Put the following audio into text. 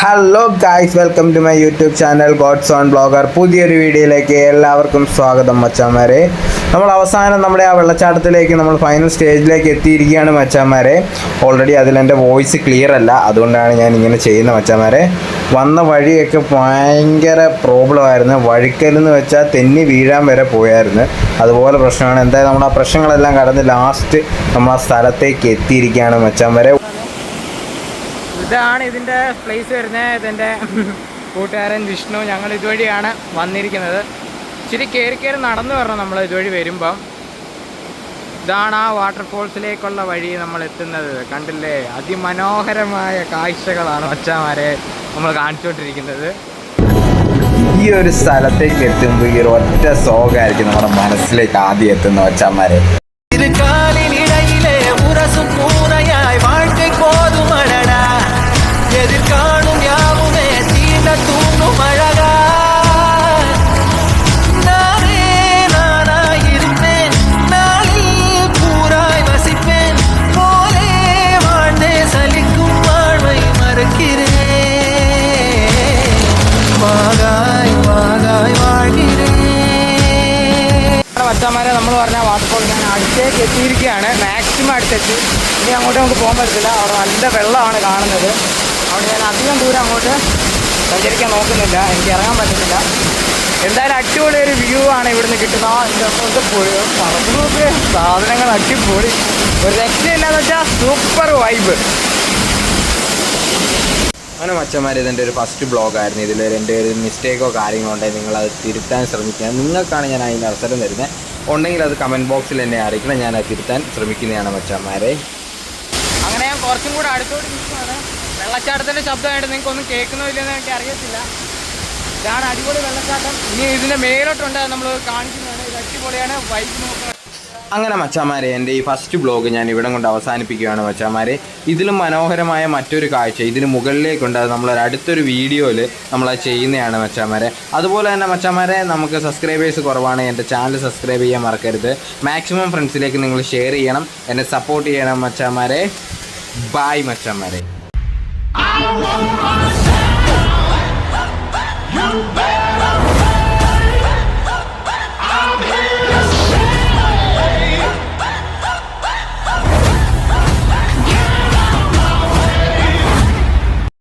Hello guys, welcome to my YouTube channel God's own blogger. പുതിയൊരു വീഡിയോയിലേക്ക് എല്ലാവർക്കും സ്വാഗതം മച്ചാന്മാരെ. നമ്മൾ അവസാനം നമ്മുടെ ആ വെള്ളച്ചാട്ടത്തിലേക്ക് നമ്മൾ ഫൈനൽ സ്റ്റേജിലേക്ക് എത്തിയിരിക്കുകയാണ് മച്ചാന്മാരെ. ഓൾറെഡി അതിലെൻ്റെ വോയിസ് ക്ലിയർ അല്ല, അതുകൊണ്ടാണ് ഞാൻ ഇങ്ങനെ ചെയ്യുന്നത് മച്ചാന്മാരെ. വന്ന വഴിയൊക്കെ ഭയങ്കര പ്രോബ്ലമായിരുന്നു. വഴിക്കലെന്ന് വെച്ചാൽ തെന്നി വീഴാൻ വരെ പോയായിരുന്നു. അതുപോലെ പ്രശ്നമാണ്. എന്തായാലും നമ്മൾ ആ പ്രശ്നങ്ങളെല്ലാം കടന്ന് ലാസ്റ്റ് നമ്മൾ ആ സ്ഥലത്തേക്ക് എത്തിയിരിക്കുകയാണ് മച്ചാന്മാരെ. ഇതാണ് ഇതിൻ്റെ പ്ലേസ് വരുന്നത്. ഇതെൻ്റെ കൂട്ടുകാരൻ വിഷ്ണു. ഞങ്ങൾ ഇതുവഴിയാണ് വന്നിരിക്കുന്നത്. ഇച്ചിരി കയറി നടന്നു വരണം നമ്മൾ ഇതുവഴി വരുമ്പം. ഇതാണ് ആ വാട്ടർഫോൾസിലേക്കുള്ള വഴി നമ്മൾ എത്തുന്നത്. കണ്ടില്ലേ, അതിമനോഹരമായ കാഴ്ചകളാണ് മച്ചാന്മാരെ നമ്മൾ കാണിച്ചുകൊണ്ടിരിക്കുന്നത്. ഈ ഒരു സ്ഥലത്തേക്ക് എത്തുമ്പോൾ ഈ ഒരു ഒറ്റ സോഗായിരിക്കും നമ്മുടെ മനസ്സിലേക്ക് ആദ്യം എത്തുന്ന മച്ചാന്മാരെ. മച്ചാന്മാരെ, നമ്മൾ പറഞ്ഞ വാട്ടർഫോൾ ഞാൻ അടുത്തേക്ക് എത്തിയിരിക്കുകയാണ്. മാക്സിമം അടുത്തെത്തി. ഇനി അങ്ങോട്ട് നമുക്ക് പോകാൻ പറ്റില്ല. അവിടെ നല്ല വെള്ളമാണ് കാണുന്നത്. അവിടെ ഞാൻ അധികം ദൂരം അങ്ങോട്ട് സഞ്ചരിക്കാൻ നോക്കുന്നില്ല. എനിക്ക് ഇറങ്ങാൻ പറ്റുന്നില്ല. എന്തായാലും അടിപൊളി ഒരു വ്യൂ ആണ് ഇവിടുന്ന് കിട്ടുന്നത്. പറമ്പൊക്കെ സാധനങ്ങൾ അടിപൊളി, ഒരു രക്ഷയില്ലാന്ന് വെച്ചാൽ സൂപ്പർ വൈബ്. അങ്ങനെ മച്ചന്മാർ, ഇതെൻ്റെ ഒരു ഫസ്റ്റ് ബ്ലോഗായിരുന്നു. ഇതിൽ എൻ്റെ ഒരു മിസ്റ്റേക്കോ കാര്യങ്ങളോ ഉണ്ടെങ്കിൽ നിങ്ങളത് തിരുത്താൻ ശ്രമിക്കുക. നിങ്ങൾക്കാണ് ഞാൻ അതിൻ്റെ അവസരം തരുന്നത്. ഉണ്ടെങ്കിൽ അത് കമൻറ്റ് ബോക്സിൽ എന്നെ അറിയിക്കണം. ഞാൻ അത് തിരുത്താൻ ശ്രമിക്കുന്നതാണ് മച്ചന്മാരെ. അങ്ങനെ ഞാൻ കുറച്ചും കൂടെ അടുത്തോട്ട് നിൽക്കുകയാണ്. വെള്ളച്ചാട്ടത്തിൻ്റെ ശബ്ദമായിട്ട് നിങ്ങൾക്കൊന്നും കേൾക്കുന്നോ ഇല്ലെന്ന് എനിക്ക് അറിയത്തില്ല. ഇതാണ് അടിപൊളി വെള്ളച്ചാട്ടം. ഇനി ഇതിൻ്റെ മേലോട്ടുണ്ട് നമ്മൾ കാണിക്കുന്നതാണ്. ഇത് അടിപൊളിയാണ്. വൈബ് നോക്കുന്നത്. അങ്ങനെ മച്ചാന്മാരെ, എൻ്റെ ഈ ഫസ്റ്റ് ബ്ലോഗ് ഞാൻ ഇവിടെ കൊണ്ട് അവസാനിപ്പിക്കുകയാണ് മച്ചാന്മാരെ. ഇതിലും മനോഹരമായ മറ്റൊരു കാഴ്ച ഇതിന് മുകളിലേക്കുണ്ട്. അത് നമ്മളൊരു അടുത്തൊരു വീഡിയോയിൽ നമ്മളത് ചെയ്യുന്നതാണ് മച്ചാന്മാരെ. അതുപോലെ തന്നെ മച്ചാന്മാരെ, നമുക്ക് സബ്സ്ക്രൈബേഴ്സ് കുറവാണ്. എൻ്റെ ചാനൽ സബ്സ്ക്രൈബ് ചെയ്യാൻ മറക്കരുത്. മാക്സിമം ഫ്രണ്ട്സിലേക്ക് നിങ്ങൾ ഷെയർ ചെയ്യണം, എന്നെ സപ്പോർട്ട് ചെയ്യണം മച്ചാന്മാരെ. ബായ് മച്ചാന്മാരെ.